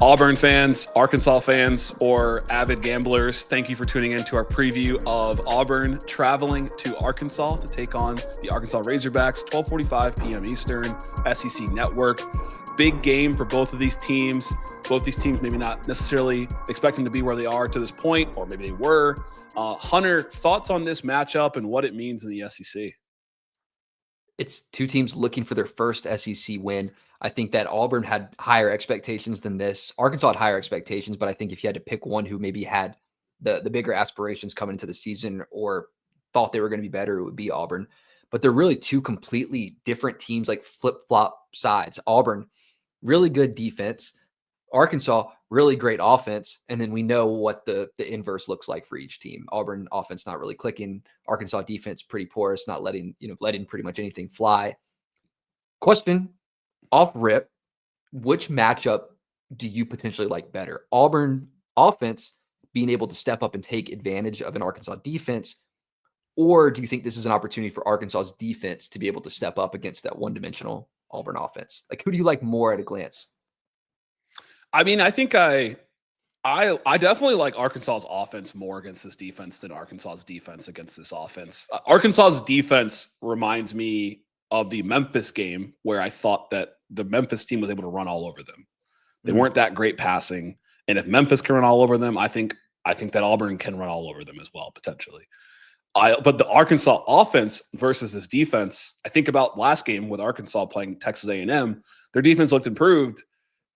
Auburn fans, Arkansas fans, or avid gamblers, thank you for tuning in to our preview of Auburn traveling to Arkansas to take on the Arkansas Razorbacks, 12:45 p.m. Eastern, SEC Network. Big game for both of these teams. Both these teams maybe not necessarily expecting to be where they are to this point, or maybe they were. Hunter, thoughts on this matchup and what it means in the SEC? It's two teams looking for their first SEC win. I think that Auburn had higher expectations than this. Arkansas had higher expectations, but I think if you had to pick one who maybe had the bigger aspirations coming into the season or thought they were going to be better, it would be Auburn. But they're really two completely different teams, like flip-flop sides. Auburn, really good defense. Arkansas, really great offense. And then we know what the inverse looks like for each team. Auburn offense not really clicking. Arkansas defense pretty porous, not letting pretty much anything fly. Question off rip, which matchup do you potentially like better? Auburn offense being able to step up and take advantage of an Arkansas defense, or do you think this is an opportunity for Arkansas's defense to be able to step up against that one-dimensional Auburn offense? Like, who do you like more at a glance? I mean, I think I definitely like Arkansas's offense more against this defense than Arkansas's defense against this offense. Arkansas's defense reminds me of the Memphis game where I thought that the Memphis team was able to run all over them. They weren't that great passing. And if Memphis can run all over them, I think that Auburn can run all over them as well, potentially. But the Arkansas offense versus this defense, I think about last game with Arkansas playing Texas A&M, their defense looked improved.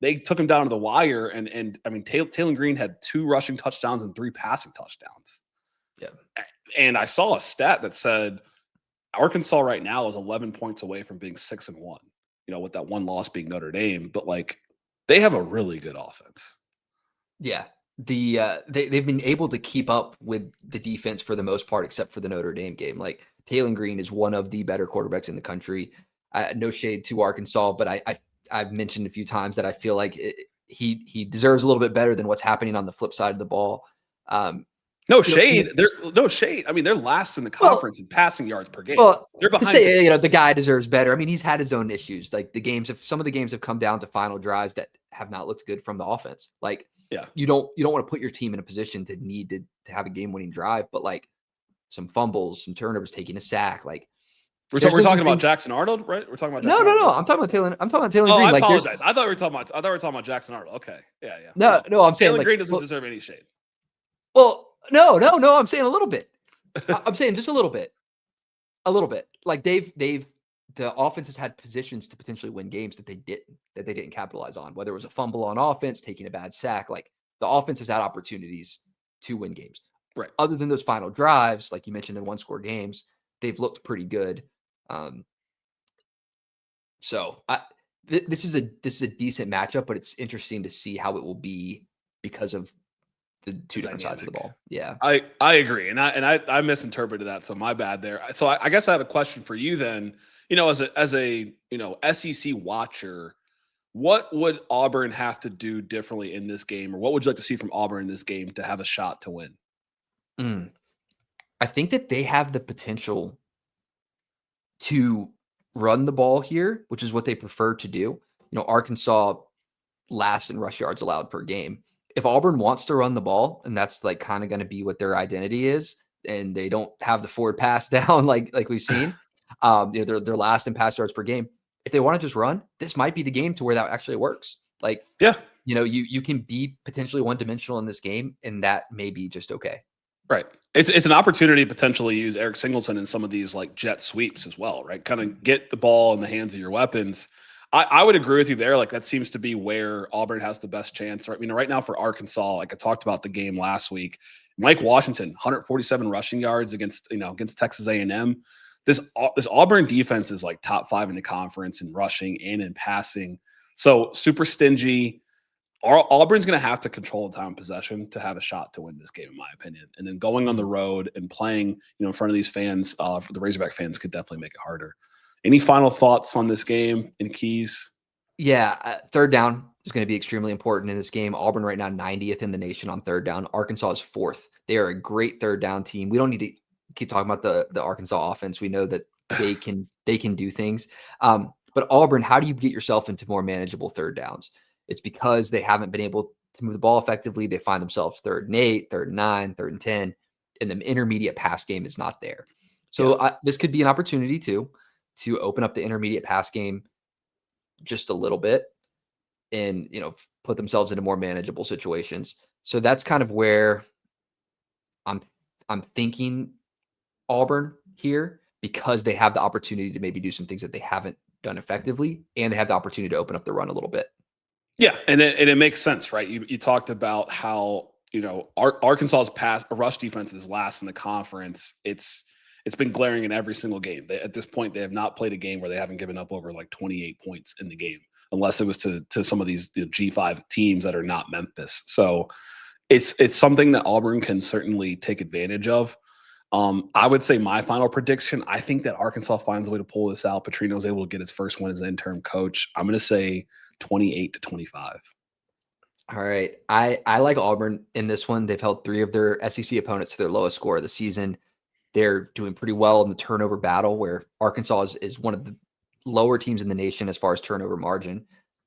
They took him down to the wire, and I mean, Taylor Green had 2 rushing touchdowns and 3 passing touchdowns. Yeah. And I saw a stat that said Arkansas right now is 11 points away from being 6-1, with that one loss being Notre Dame. But, like, they have a really good offense. Yeah. They've been able to keep up with the defense for the most part, except for the Notre Dame game. Like, Taylor Green is one of the better quarterbacks in the country. No shade to Arkansas, but I've mentioned a few times that I feel like he deserves a little bit better than what's happening on the flip side of the ball. No shade. They're no shade. I mean, they're last in the conference in passing yards per game. Well, they're behind. To say, the guy deserves better. I mean, he's had his own issues. Like some of the games have come down to final drives that have not looked good from the offense. Like, yeah, you don't want to put your team in a position to need to have a game-winning drive, but like some fumbles, some turnovers, taking a sack, like. We're talking about Jackson Arnold, right? We're talking about Jackson No. I'm talking about Taylor. Green. I apologize. I thought we were talking about Jackson Arnold. Okay, yeah. No. I'm saying Taylor Green doesn't deserve any shade. Well, no. I'm saying a little bit. I'm saying just a little bit. Like the offense has had positions to potentially win games that they didn't capitalize on. Whether it was a fumble on offense, taking a bad sack, like the offense has had opportunities to win games. Right. Other than those final drives, like you mentioned in 1-score games, they've looked pretty good. This is a decent matchup, but it's interesting to see how it will be because of the two different sides of the ball. Yeah, I agree, and I misinterpreted that, so my bad there. So I guess I have a question for you then. As a SEC watcher, what would Auburn have to do differently in this game, or what would you like to see from Auburn in this game to have a shot to win? I think that they have the potential to run the ball here, which is what they prefer to do. Arkansas last in rush yards allowed per game. If Auburn wants to run the ball, and that's like kind of going to be what their identity is, and they don't have the forward pass down like we've seen, they're last in pass yards per game. If they want to just run, this might be the game to where that actually works. Like, yeah, you can be potentially one-dimensional in this game, and that may be just okay. Right. It's an opportunity to potentially use Eric Singleton in some of these like jet sweeps as well, right? Kind of get the ball in the hands of your weapons. I would agree with you there. Like, that seems to be where Auburn has the best chance. Right now for Arkansas, like I talked about the game last week, Mike Washington, 147 rushing yards against Texas A&M. This Auburn defense is like top 5 in the conference in rushing and in passing. So super stingy. Auburn's going to have to control the time of possession to have a shot to win this game, in my opinion. And then going on the road and playing, in front of these fans, for the Razorback fans, could definitely make it harder. Any final thoughts on this game? Any keys? Yeah, third down. is going to be extremely important in this game. Auburn right now 90th in the nation on third down. Arkansas is 4th. They are a great third down team. We don't need to keep talking about the Arkansas offense. We know that they can do things. But Auburn, how do you get yourself into more manageable third downs? It's because they haven't been able to move the ball effectively. They find themselves 3rd and 8, 3rd and 9, 3rd and 10, and the intermediate pass game is not there. So this could be an opportunity to open up the intermediate pass game just a little bit and, put themselves into more manageable situations. So that's kind of where I'm thinking Auburn here, because they have the opportunity to maybe do some things that they haven't done effectively, and they have the opportunity to open up the run a little bit. Yeah, and it makes sense, right? You talked about how Arkansas's pass rush defense is last in the conference. It's been glaring in every single game. At this point, they have not played a game where they haven't given up over like 28 points in the game, unless it was to some of these G5 teams that are not Memphis. So it's something that Auburn can certainly take advantage of. I would say my final prediction, I think that Arkansas finds a way to pull this out. Petrino's able to get his first win as an interim coach. I'm going to say 28-25. All right. I like Auburn in this one. They've held 3 of their SEC opponents to their lowest score of the season. They're doing pretty well in the turnover battle, where Arkansas is one of the lower teams in the nation as far as turnover margin.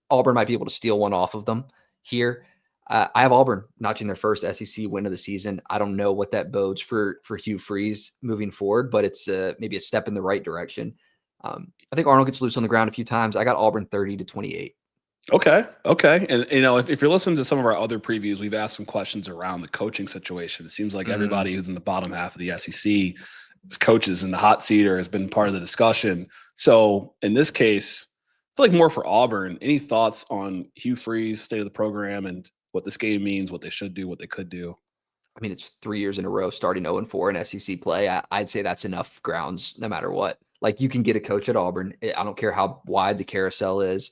Auburn might be able to steal one off of them here. I have Auburn notching their first SEC win of the season. I don't know what that bodes for Hugh Freeze moving forward, but it's maybe a step in the right direction. I think Arnold gets loose on the ground a few times. I got Auburn 30-28. Okay. And if you're listening to some of our other previews, we've asked some questions around the coaching situation. It seems like everybody who's in the bottom half of the SEC, coaches in the hot seat, or has been part of the discussion. So in this case, I feel like more for Auburn. Any thoughts on Hugh Freeze, state of the program, and what this game means, what they should do, what they could do? I mean, it's 3 years in a row starting 0-4 in SEC play. I'd say that's enough grounds no matter what. Like, you can get a coach at Auburn. I don't care how wide the carousel is.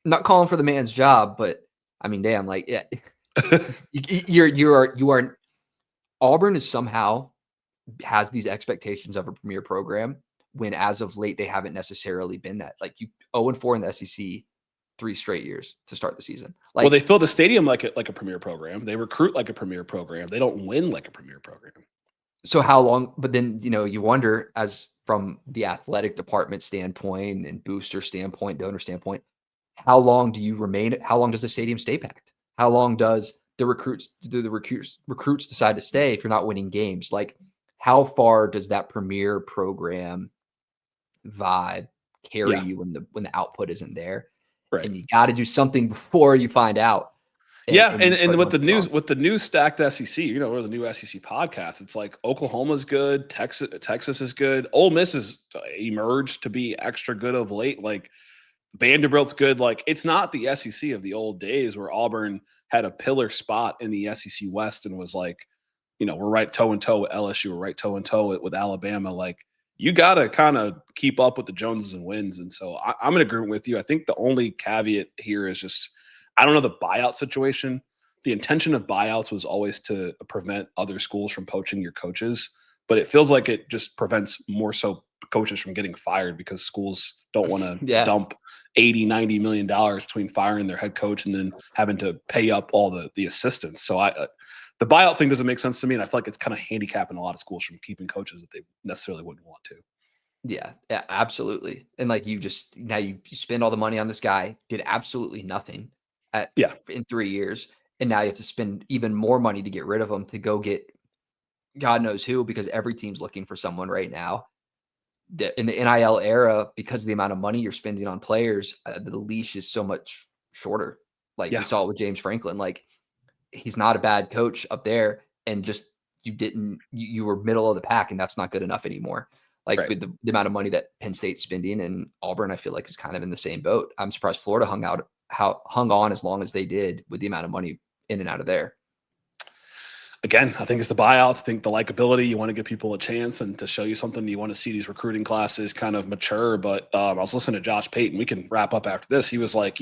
I'm not calling for the man's job, but I mean, damn, like, yeah, you are Auburn is somehow has these expectations of a premier program, when as of late they haven't necessarily been that. Like, you 0-4 in the SEC 3 straight years to start the season. Like, well, they fill the stadium like a premier program. They recruit like a premier program. They don't win like a premier program. So how long? But then, you wonder, as from the athletic department standpoint and booster standpoint, donor standpoint, how long do you remain? How long does the stadium stay packed? How long does the recruits decide to stay if you're not winning games? Like, how far does that premier program vibe carry you when the output isn't there? Right. And you got to do something before you find out. And with the new stacked SEC, or the new SEC podcast, it's like Oklahoma's good, Texas is good, Ole Miss has emerged to be extra good of late. Like, Vanderbilt's good. Like, it's not the SEC of the old days where Auburn had a pillar spot in the SEC West and was like, we're right toe and toe with LSU, we're right toe and toe with Alabama. Like, you got to kind of keep up with the Joneses and wins. And so I'm in agreement with you. I think the only caveat here is just, I don't know the buyout situation. The intention of buyouts was always to prevent other schools from poaching your coaches, but it feels like it just prevents more so coaches from getting fired, because schools don't want to dump $80-90 million between firing their head coach and then having to pay up all the assistants. So the buyout thing doesn't make sense to me, and I feel like it's kind of handicapping a lot of schools from keeping coaches that they necessarily wouldn't want to. Yeah, absolutely. And like, you spend all the money on this guy, did absolutely nothing in 3 years, and now you have to spend even more money to get rid of him, to go get God knows who, because every team's looking for someone right now. In the NIL era, because of the amount of money you're spending on players, the leash is so much shorter. Like, we saw it with James Franklin. Like, he's not a bad coach up there, and just you were middle of the pack, and that's not good enough anymore. Like, with the amount of money that Penn State's spending, and Auburn, I feel like, is kind of in the same boat. I'm surprised Florida hung on as long as they did with the amount of money in and out of there. Again, I think it's the buyouts. I think the likability, you want to give people a chance and to show you something. You want to see these recruiting classes kind of mature. But I was listening to Josh Payton. We can wrap up after this. He was like,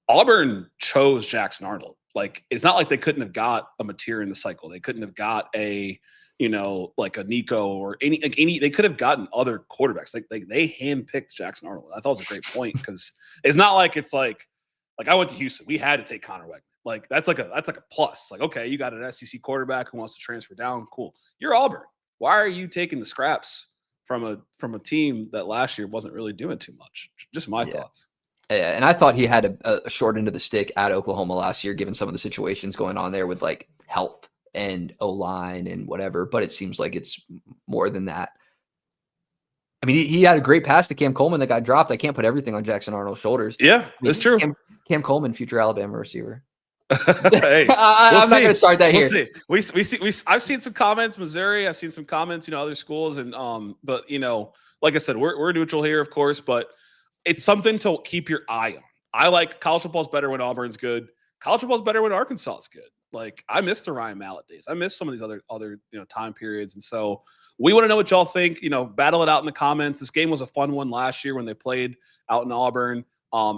Auburn chose Jackson Arnold. Like, it's not like they couldn't have got a Mateer in the cycle. They couldn't have got a, like a Nico or any, they could have gotten other quarterbacks. Like they handpicked Jackson Arnold. I thought it was a great point, because it's not like it's like, Like I went to Houston, we had to take Connor Wegman. Like that's like a plus. Like okay, you got an SEC quarterback who wants to transfer down. Cool. You're Auburn. Why are you taking the scraps from a team that last year wasn't really doing too much? Just my thoughts. Yeah, and I thought he had a short end of the stick at Oklahoma last year, given some of the situations going on there with like health and O-line and whatever. But it seems like it's more than that. I mean, he had a great pass to Cam Coleman that got dropped. I can't put everything on Jackson Arnold's shoulders. Yeah, that's true. Cam Coleman, future Alabama receiver. Hey, I'm not going to start that here. We'll see. I've seen some comments, Missouri. I've seen some comments, other schools, and but like I said, we're neutral here, of course, but it's something to keep your eye on. I like college football's better when Auburn's good. College football's better when Arkansas is good. Like I miss the Ryan Mallett days. I miss some of these other time periods, and so we want to know what y'all think. Battle it out in the comments. This game was a fun one last year when they played out in Auburn.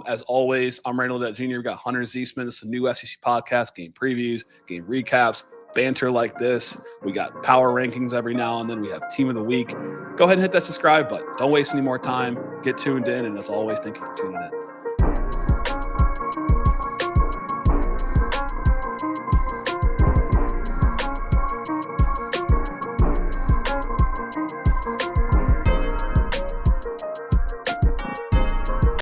As always, I'm Randall Jr. We got Hunter Ziesman. This is a new SEC podcast, game previews, game recaps, banter like this. We got power rankings every now and then. We have team of the week. Go ahead and hit that subscribe button. Don't waste any more time. Get tuned in. And as always, thank you for tuning in.